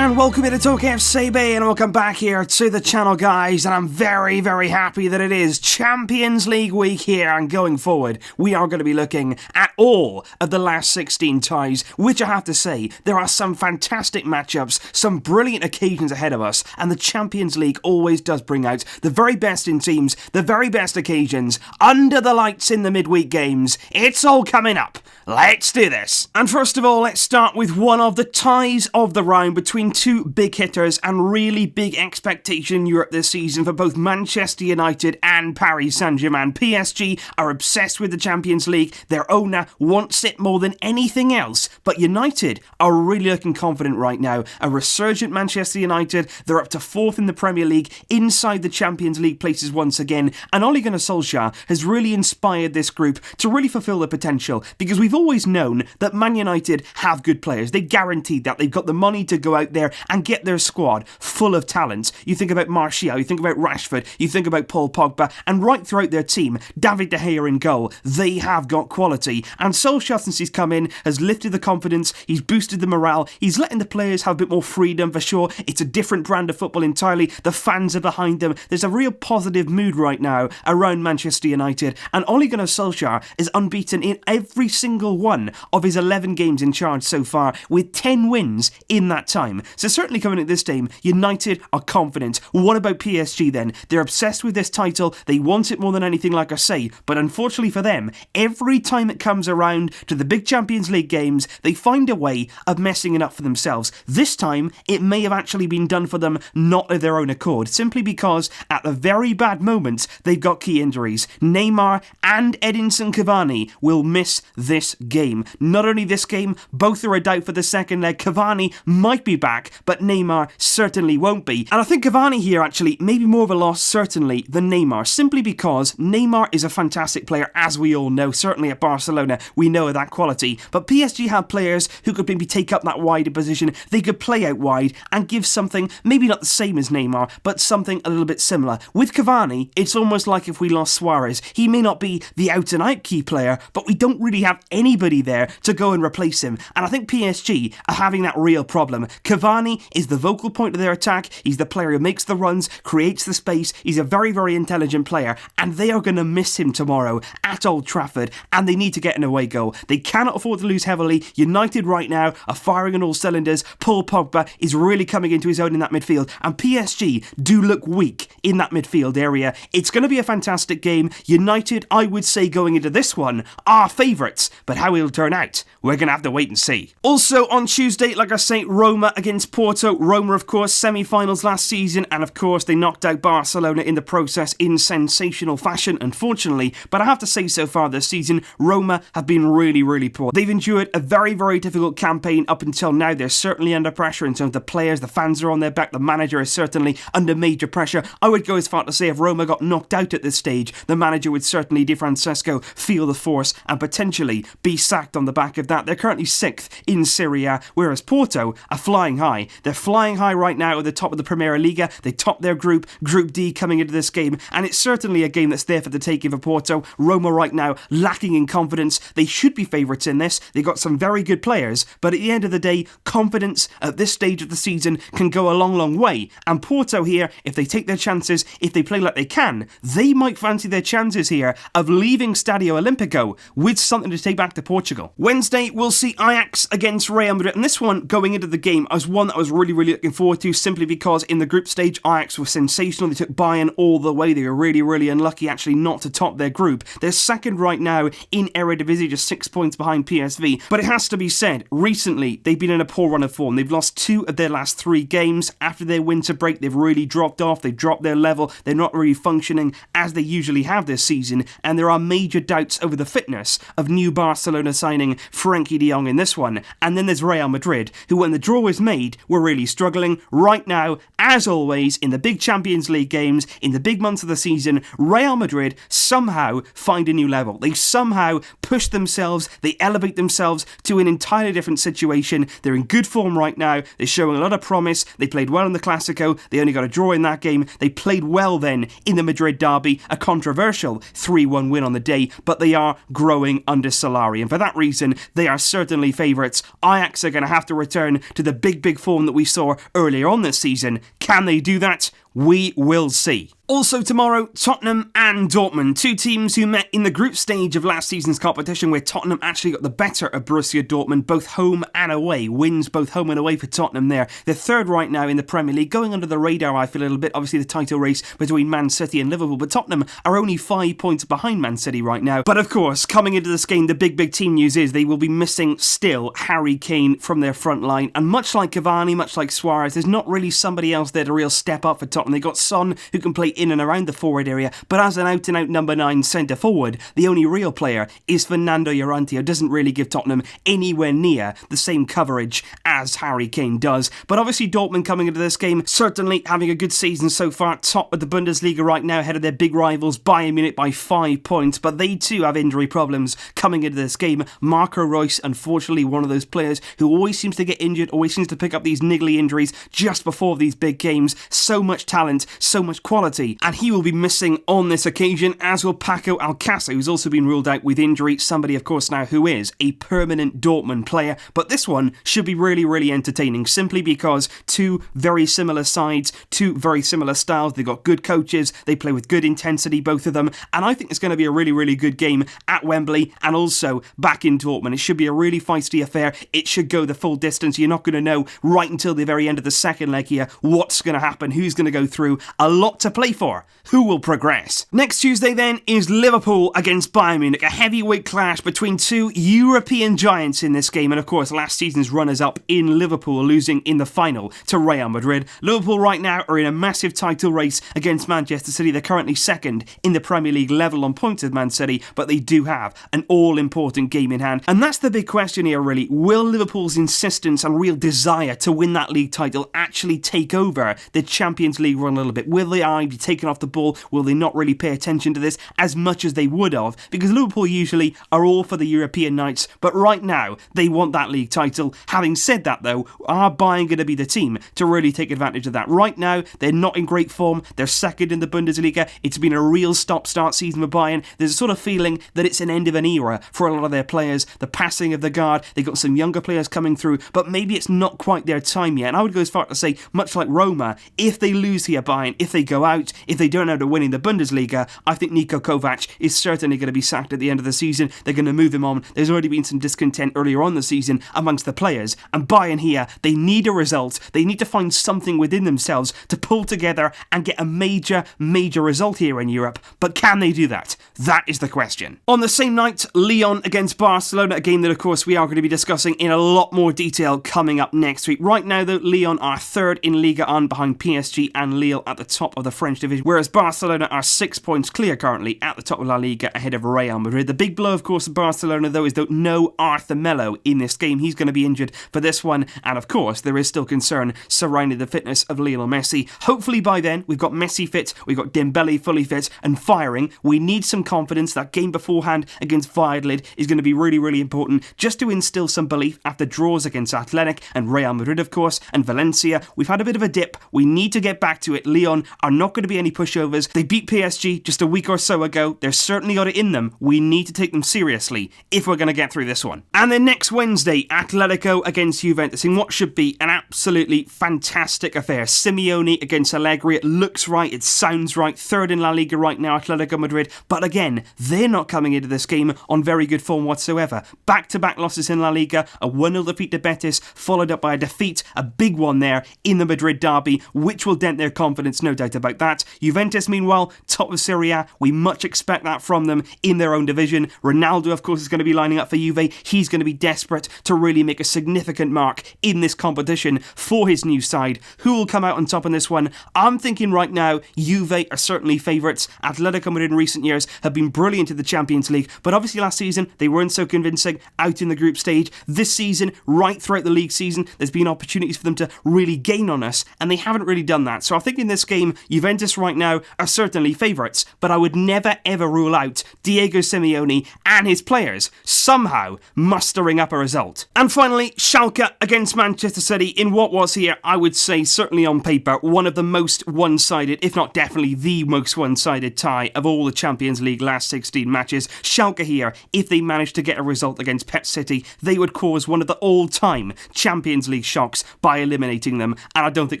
And welcome to TalkFCB, and welcome back here to the channel, guys, and I'm very, very happy that it is Champions League week here, and going forward, we are going to be looking at all of the last 16 ties, which I have to say, there are some fantastic matchups, some brilliant occasions ahead of us, and the Champions League always does bring out the very best in teams, the very best occasions, under the lights in the midweek games. It's all coming up. Let's do this. And first of all, let's start with one of the ties of the round between two big hitters and really big expectation in Europe this season for both Manchester United and Paris Saint-Germain. PSG are obsessed with the Champions League. Their owner wants it more than anything else. But United are really looking confident right now. A resurgent Manchester United. They're up to 4th in the Premier League, inside the Champions League places once again. And Ole Gunnar Solskjaer has really inspired this group to really fulfill their potential, because we've always known that Man United have good players. They guaranteed that. They've got the money to go out there and get their squad full of talent. You think about Martial, you think about Rashford, you think about Paul Pogba, and right throughout their team, David De Gea in goal. They have got quality. And Solskjaer, since he's come in, has lifted the confidence, he's boosted the morale, he's letting the players have a bit more freedom for sure. It's a different brand of football entirely. The fans are behind them. There's a real positive mood right now around Manchester United, and Ole Gunnar Solskjaer is unbeaten in every single one of his 11 games in charge so far, with 10 wins in that time. So certainly coming at this game, United are confident. What about PSG then? They're obsessed with this title. They want it more than anything, like I say. But unfortunately for them, every time it comes around to the big Champions League games, they find a way of messing it up for themselves. This time, it may have actually been done for them not of their own accord, simply because at the very bad moments, they've got key injuries. Neymar and Edinson Cavani will miss this game. Not only this game, both are a doubt for the second leg. Cavani might be back, but Neymar certainly won't be. And I think Cavani here actually maybe more of a loss certainly than Neymar, simply because Neymar is a fantastic player, as we all know. Certainly at Barcelona, we know of that quality. But PSG have players who could maybe take up that wider position. They could play out wide and give something, maybe not the same as Neymar, but something a little bit similar. With Cavani, it's almost like if we lost Suarez. He may not be the out-and-out key player, but we don't really have anybody there to go and replace him. And I think PSG are having that real problem. Cavani is the vocal point of their attack. He's the player who makes the runs, creates the space. He's a very, very intelligent player, and they are going to miss him tomorrow at Old Trafford, and they need to get an away goal. They cannot afford to lose heavily. United right now are firing on all cylinders. Paul Pogba is really coming into his own in that midfield, and PSG do look weak in that midfield area. It's going to be a fantastic game. United, I would say, going into this one, are favourites, but how it'll turn out, we're going to have to wait and see. Also on Tuesday, like I say, Roma against Porto. Roma, of course, semi-finals last season, and of course they knocked out Barcelona in the process in sensational fashion, unfortunately. But I have to say, so far this season, Roma have been really, really poor. They've endured a very, very difficult campaign up until now. They're certainly under pressure in terms of the players. The fans are on their back. The manager is certainly under major pressure. I would go as far to say if Roma got knocked out at this stage, the manager would certainly, Di Francesco, feel the force and potentially be sacked on the back of that. They're currently 6th in Serie A, whereas Porto are flying high. They're flying high right now at the top of the Primera Liga. They top their group, Group D, coming into this game, and it's certainly a game that's there for the taking for Porto. Roma right now lacking in confidence. They should be favourites in this. They've got some very good players, but at the end of the day, confidence at this stage of the season can go a long, long way. And Porto here, if they take their chances, if they play like they can, they might fancy their chances here of leaving Stadio Olimpico with something to take back to Portugal. Wednesday, we'll see Ajax against Real Madrid, and this one going into the game was one that I was really, really looking forward to, simply because in the group stage, Ajax was sensational. They took Bayern all the way. They were really, really unlucky actually not to top their group. They're second right now in Eredivisie, just 6 points behind PSV. But it has to be said, recently they've been in a poor run of form. They've lost 2 of their last 3 games. After their winter break, they've really dropped off. They've dropped their level. They're not really functioning as they usually have this season, and there are major doubts over the fitness of new Barcelona signing Frenkie de Jong in this one. And then there's Real Madrid, who when the draw was made were really struggling. Right now, as always, in the big Champions League games, in the big months of the season, Real Madrid somehow find a new level. They somehow push themselves, they elevate themselves to an entirely different situation. They're in good form right now. They're showing a lot of promise. They played well in the Clásico. They only got a draw in that game. They played well then in the Madrid derby, a controversial 3-1 win on the day, but they are growing under Solari, and for that reason, they are certainly favourites. Ajax are going to have to return to the big big form that we saw earlier on this season. Can they do that? We will see. Also tomorrow, Tottenham and Dortmund, two teams who met in the group stage of last season's competition, where Tottenham actually got the better of Borussia Dortmund, both home and away. Wins both home and away for Tottenham there. They're third right now in the Premier League, going under the radar, I feel, a little bit. Obviously, the title race between Man City and Liverpool, but Tottenham are only 5 points behind Man City right now. But of course, coming into this game, the big team news is they will be missing still Harry Kane from their front line. And much like Cavani, much like Suarez, there's not really somebody else there to real step up for Tottenham. They got Son, who can play in and around the forward area, but as an out-and-out number 9 centre forward, the only real player is Fernando Llorente, who doesn't really give Tottenham anywhere near the same coverage as Harry Kane does. But obviously Dortmund coming into this game, certainly having a good season so far, top of the Bundesliga right now, ahead of their big rivals Bayern Munich by 5 points, but they too have injury problems coming into this game. Marco Reus, unfortunately, one of those players who always seems to get injured, always seems to pick up these niggly injuries just before these big games. So much talent, so much quality, and he will be missing on this occasion, as will Paco Alcácer, who's also been ruled out with injury. Somebody, of course, now who is a permanent Dortmund player. But this one should be really entertaining, simply because two very similar sides, two very similar styles. They've got good coaches, they play with good intensity, both of them, and I think it's going to be a really good game at Wembley and also back in Dortmund. It should be a really feisty affair. It should go the full distance. You're not going to know right until the very end of the second leg here what's going to happen, who's going to go through. A lot to play for. Who will progress? Next Tuesday then is Liverpool against Bayern Munich, a heavyweight clash between two European giants in this game, and of course last season's runners-up in Liverpool, losing in the final to Real Madrid. Liverpool right now are in a massive title race against Manchester City. They're currently second in the Premier League, level on points with Man City, but they do have an all-important game in hand, and that's the big question here really. Will Liverpool's insistence and real desire to win that league title actually take over the Champions League run a little bit? Will they be taken off the ball? Will they not really pay attention to this as much as they would have? Because Liverpool usually are all for the European nights, but right now they want that league title. Having said that though, are Bayern going to be the team to really take advantage of that? Right now, they're not in great form. They're second in the Bundesliga. It's been a real stop-start season for Bayern. There's a sort of feeling that it's an end of an era for a lot of their players. The passing of the guard, they've got some younger players coming through, but maybe it's not quite their time yet. And I would go as far to say, much like Roma, if they lose here, Bayern, if they go out, if they don't end up winning the Bundesliga, I think Niko Kovac is certainly going to be sacked at the end of the season. They're going to move him on. There's already been some discontent earlier on the season amongst the players, and Bayern here, they need a result. They need to find something within themselves to pull together and get a major result here in Europe. But can they do that? That is the question. On the same night, Lyon against Barcelona, a game that of course we are going to be discussing in a lot more detail coming up next week. Right now though, Lyon are third in Ligue 1 behind PSG and Lille at the top of the French division, whereas Barcelona are 6 points clear currently at the top of La Liga ahead of Real Madrid. The big blow of course of Barcelona though is that no Arthur Melo in this game. He's going to be injured for this one, and of course there is still concern surrounding the fitness of Lionel Messi. Hopefully by then we've got Messi fit, we've got Dembele fully fit and firing. We need some confidence. That game beforehand against Valladolid is going to be really important, just to instill some belief after draws against Atletico and Real Madrid of course, and Valencia. We've had a bit of a dip. We need to get back to it. Lyon are not going to be any pushovers. They beat PSG just a week or so ago. They're certainly got it in them. We need to take them seriously if we're going to get through this one. And then next Wednesday, Atletico against Juventus in what should be an absolutely fantastic affair. Simeone against Allegri. It looks right, it sounds right. Third in La Liga right now, Atletico Madrid. But again, they're not coming into this game on very good form whatsoever. Back-to-back losses in La Liga, a 1-0 defeat to Betis, followed up by a defeat, a big one there in the Madrid derby, which will dent their confidence, no doubt about that. Juventus, meanwhile, top of Serie A. We much expect that from them in their own division. Ronaldo, of course, is going to be lining up for Juve. He's going to be desperate to really make a significant mark in this competition for his new side. Who will come out on top in this one? I'm thinking right now, Juve are certainly favourites. Atletico Madrid in recent years have been brilliant in the Champions League, but obviously last season they weren't so convincing out in the group stage. This season, right throughout the league season, there's been opportunities for them to really gain on us, and they haven't really done that. So I think in this game, Juventus right now are certainly favourites, but I would never ever rule out Diego Simeone and his players somehow mustering up a result. And finally, Schalke against Manchester City in what was here, I would say, certainly on paper, one of the most one-sided, if not definitely the most one-sided tie of all the Champions League last 16 matches. Schalke here, if they managed to get a result against Pep City, they would cause one of the all-time Champions League shocks by eliminating them, and I don't think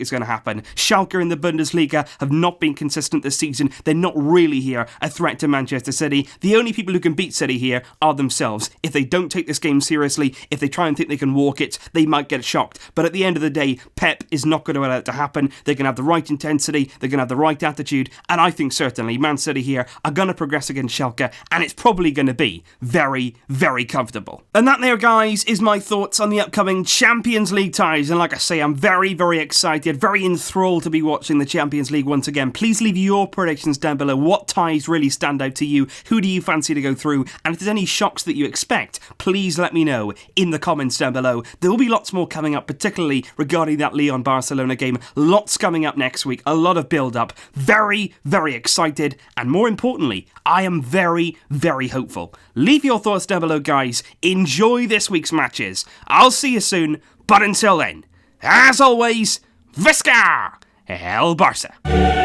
it's going to happen. Schalke in the Bundesliga have not been consistent this season. They're not really here a threat to Manchester City. The only people who can beat City here are themselves. If they don't take this game seriously, if they try and think they can walk it, they might get shocked. But at the end of the day, Pep is not going to allow it to happen. They're going to have the right intensity, they're going to have the right attitude, and I think certainly Man City here are going to progress against Schalke, and it's probably going to be very, very comfortable. And that there, guys, is my thoughts on the upcoming Champions League ties. And like I say, I'm very, very excited, very enthralled to be watching the Champions League once again. Please leave your predictions down below. What ties really stand out to you? Who do you fancy to go through? And if there's any shocks that you expect, please let me know in the comments down below. There will be lots more coming up, particularly regarding that Lyon Barcelona game. Lots coming up next week, a lot of build-up. Very, very excited, and more importantly, I am very, very hopeful. Leave your thoughts down below, guys. Enjoy this week's matches. I'll see you soon, but until then, as always, Visca El Barça.